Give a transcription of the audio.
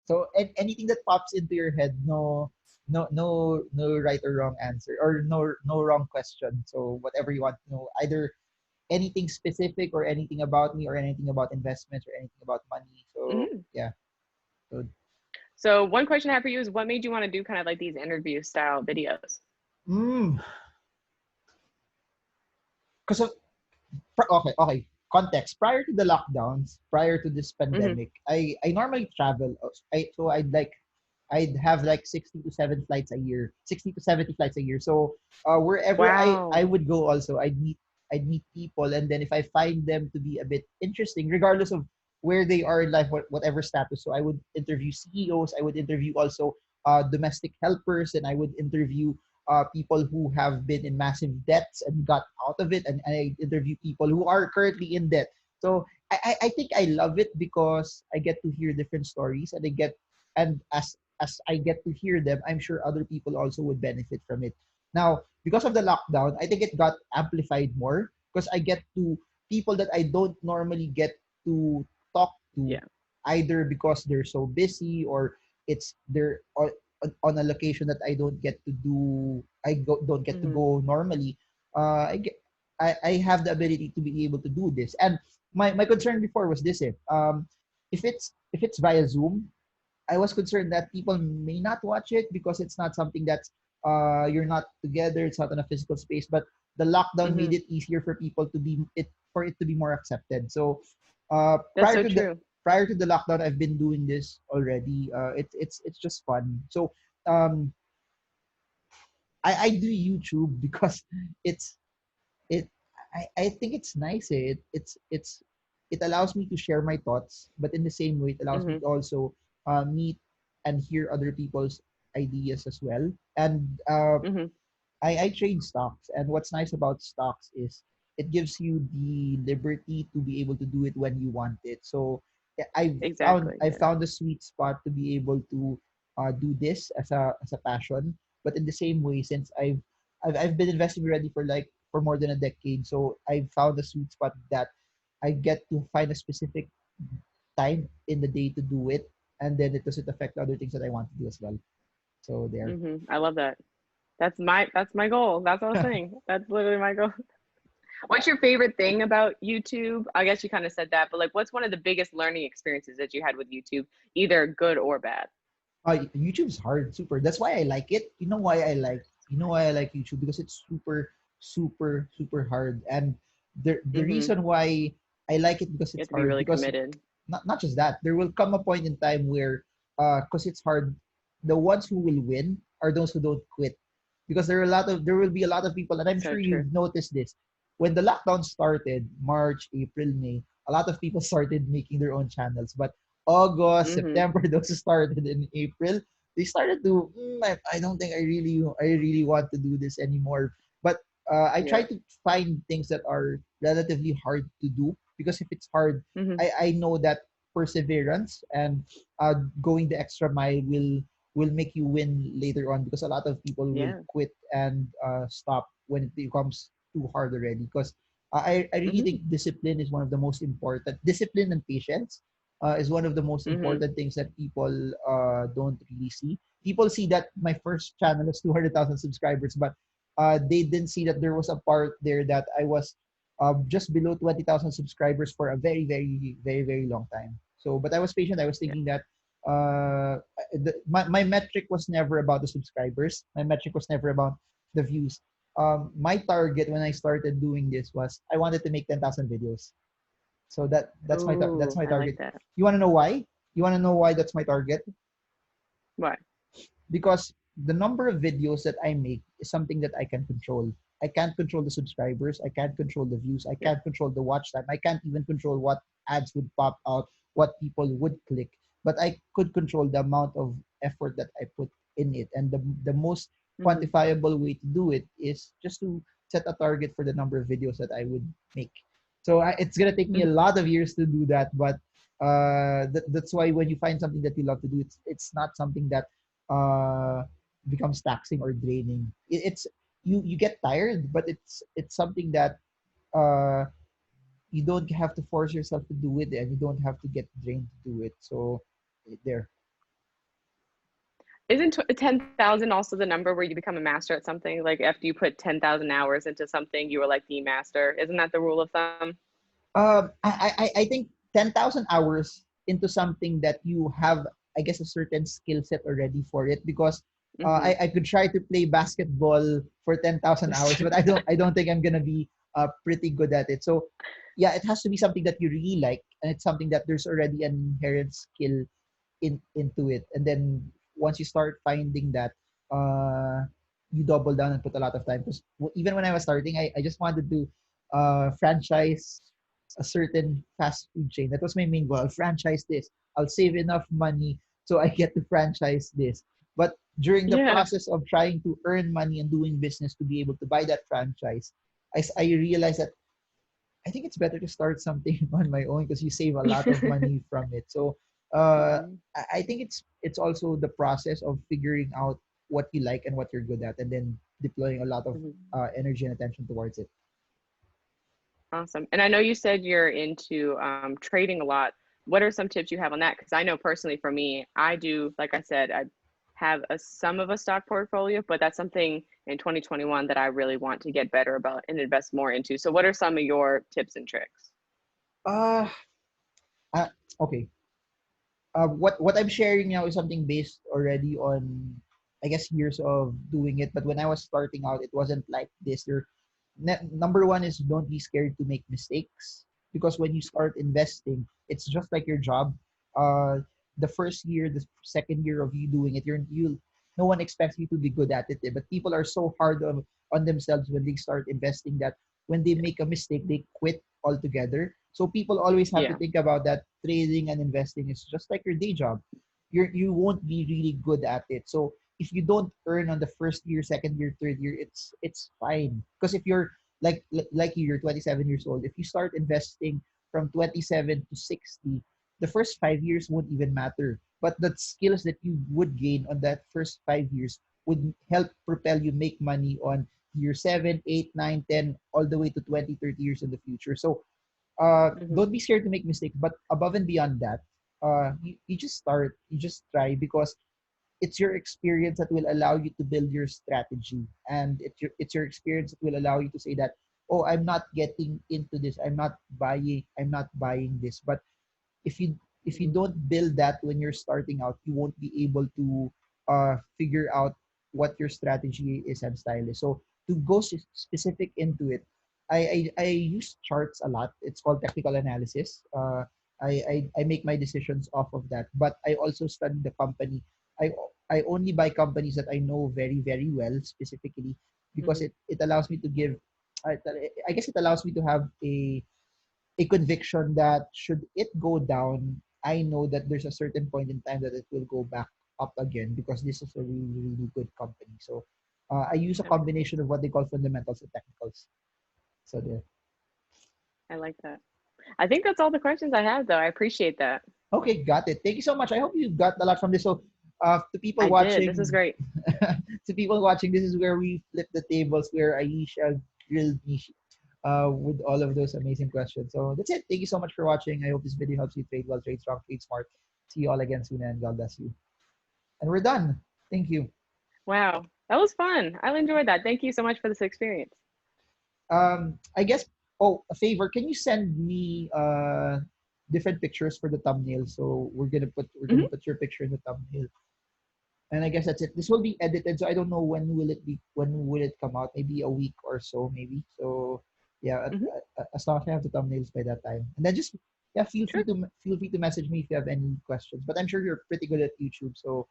So anything that pops into your head, no right or wrong answer, or no wrong question. So whatever you want to know, either anything specific or anything about me or anything about investments or anything about money. So Hmm. yeah. So So one question I have for you is, what made you want to do kind of like these interview style videos? mm, because of okay. Context. Prior to the lockdowns, prior to this Hmm. pandemic, I normally travel. I'd have like 60 to 7 flights a year, 60 to 70 flights a year. So wherever I Wow. would go also, I'd meet people, and then if I find them to be a bit interesting, regardless of where they are in life, whatever status. So I would interview CEOs, I would interview also domestic helpers, and I would interview people who have been in massive debts and got out of it, and I interview people who are currently in debt. So I think I love it because I get to hear different stories, and as I get to hear them, I'm sure other people also would benefit from it. Now, because of the lockdown, I think it got amplified more because I get to people that I don't normally get to talk to, Yeah. either because they're so busy, or it's they're on a location that I don't get to do. Don't get to Hmm. go normally. I get I have the ability to be able to do this. And my concern before was this: if it's via Zoom, I was concerned that people may not watch it because it's not something that's you're not together, it's not in a physical space. But the lockdown made Hmm. it easier for people for it to be more accepted. So That's so true. prior to the lockdown, I've been doing this already. It's just fun. So um I do YouTube because it's it I think it's nice. It allows me to share my thoughts, but in the same way, it allows me Hmm. to also meet and hear other people's ideas as well. And Hmm. I trade stocks, and what's nice about stocks is it gives you the liberty to be able to do it when you want it. So Exactly. I Yeah. found a sweet spot to be able to do this as a passion, but in the same way, since I've been investing already for more than a decade, so I found a sweet spot that I get to find a specific time in the day to do it, and then it doesn't affect other things that I want to do as well. So there. I love that. That's my goal. That's what I was saying. That's literally my goal. What's your favorite thing about YouTube? I guess you kind of said that, but like, what's one of the biggest learning experiences that you had with YouTube, either good or bad? YouTube's hard, super. That's why I like it. You know why I like YouTube, because it's super, super, super hard. And the Hmm. reason why I like it because You have it's to be hard, really because committed. not just that, there will come a point in time where because it's hard, the ones who will win are those who don't quit. Because there will be a lot of people, and I'm So sure true. you've noticed this. When the lockdown started, March, April, May, a lot of people started making their own channels. But August, Hmm. September, those who started in April, they started to, I don't think I really want to do this anymore. But I try Yeah. to find things that are relatively hard to do, because if it's hard, Hmm. I know that perseverance and going the extra mile will make you win later on, because a lot of people will Yeah. quit and stop when it becomes too hard already. Because I really Hmm. think discipline is one of the most important. Discipline and patience is one of the most Hmm. important things that people don't really see. People see that my first channel is 200,000 subscribers, but they didn't see that there was a part there that I was just below 20,000 subscribers for a very, very, very, very long time. So, but I was patient. I was Yeah. thinking that my metric was never about the subscribers. My metric was never about the views. My target when I started doing this was I wanted to make 10,000 videos. So that's Ooh, my I like target. that. You want to know why? You want to know why that's my target? Why? Because the number of videos that I make is something that I can control. I can't control the subscribers. I can't control the views. I Yeah. can't control the watch time. I can't even control what ads would pop out, what people would click. But I could control the amount of effort that I put in it. And the most Hmm. quantifiable way to do it is just to set a target for the number of videos that I would make. So it's gonna take me a Hmm. lot of years to do that, but that's why when you find something that you love to do, it's not something that uh, becomes taxing or draining. It's you get tired, but it's something that uh, you don't have to force yourself to do it, and you don't have to get drained to do it. So there. Isn't 10,000 also the number where you become a master at something? Like after you put 10,000 hours into something, you were like the master. Isn't that the rule of thumb? I think 10,000 hours into something that you have, I guess, a certain skill set already for it, because Mm-hmm. I could try to play basketball for 10,000 hours, but I don't think I'm gonna be pretty good at it. So yeah, it has to be something that you really like, and it's something that there's already an inherent skill into it. And then once you start finding that, uh you double down and put a lot of time, because even when I was starting, I just wanted to franchise a certain fast food chain. That was my main goal. I'll franchise this. I'll save enough money so I get to franchise this. But during the Yeah. process of trying to earn money and doing business to be able to buy that franchise, I realized that I think it's better to start something on my own, because you save a lot of money from it. So Mhm. I think it's also the process of figuring out what you like and what you're good at, and then deploying a lot of Mhm. energy and attention towards it. Awesome. And I know you said you're into trading a lot. What are some tips you have on that? Because I know personally for me, I do, like I said, I have a some of a stock portfolio, but that's something in 2021 that I really want to get better about and invest more into. So what are some of your tips and tricks? Uh, uh okay. What I'm sharing now is something based already on, I guess, years of doing it. But when I was starting out, it wasn't like this. Number one is, don't be scared to make mistakes, because when you start investing, it's just like your job. Uh, the first year, the second year of you doing it, no one expects you to be good at it. But people are so hard on themselves when they start investing, that when they make a mistake, they quit altogether. So people always have to Yeah. think about that trading and investing is just like your day job. You won't be really good at it. So if you don't earn on the first year, second year, third year, it's fine. Because if you're like you're 27 years old, if you start investing from 27 to 60, the first 5 years won't even matter. But the skills that you would gain on that first 5 years would help propel you make money on year 7, 8, 9, 10, all the way to 20, 30 years in the future. So Hmm. don't be scared to make mistakes, but above and beyond that, you just start, you just try, because it's your experience that will allow you to build your strategy, and it's your experience that will allow you to say that, oh, I'm not getting into this, I'm not buying this. But if you Hmm. don't build that when you're starting out, you won't be able to figure out what your strategy is and style is. So to go specific into it, I use charts a lot. It's called technical analysis. I make my decisions off of that, but I also study the company. I only buy companies that I know very very well, specifically, because Hmm. it allows me to give. I, I guess it allows me to have a conviction that should it go down, I know that there's a certain point in time that it will go back up again, because this is a really, really good company. So I use a That makes combination sense. of what they call fundamentals and technicals. So there. I like that. I think that's all the questions I have, though. I appreciate that. Okay, got it. Thank you so much. I hope you got a lot from this. So to people I did. This is watching, great. to people watching, this is where we flip the tables, where Aisha grilled me with all of those amazing questions. So that's it. Thank you so much for watching. I hope this video helps you trade well, trade strong, trade smart. See you all again soon, and God bless you. And we're done. Thank you. Wow. That was fun. I enjoyed that. Thank you so much for this experience. I guess. Oh, a favor. Can you send me different pictures for the thumbnail? So we're gonna Hmm. put your picture in the thumbnail. And I guess that's it. This will be edited, so I don't know when will it come out. Maybe a week or so, maybe. So yeah, Hmm. as long as I have the thumbnails by that time, and then just yeah, Sure. feel free to message me if you have any questions. But I'm sure you're pretty good at YouTube, so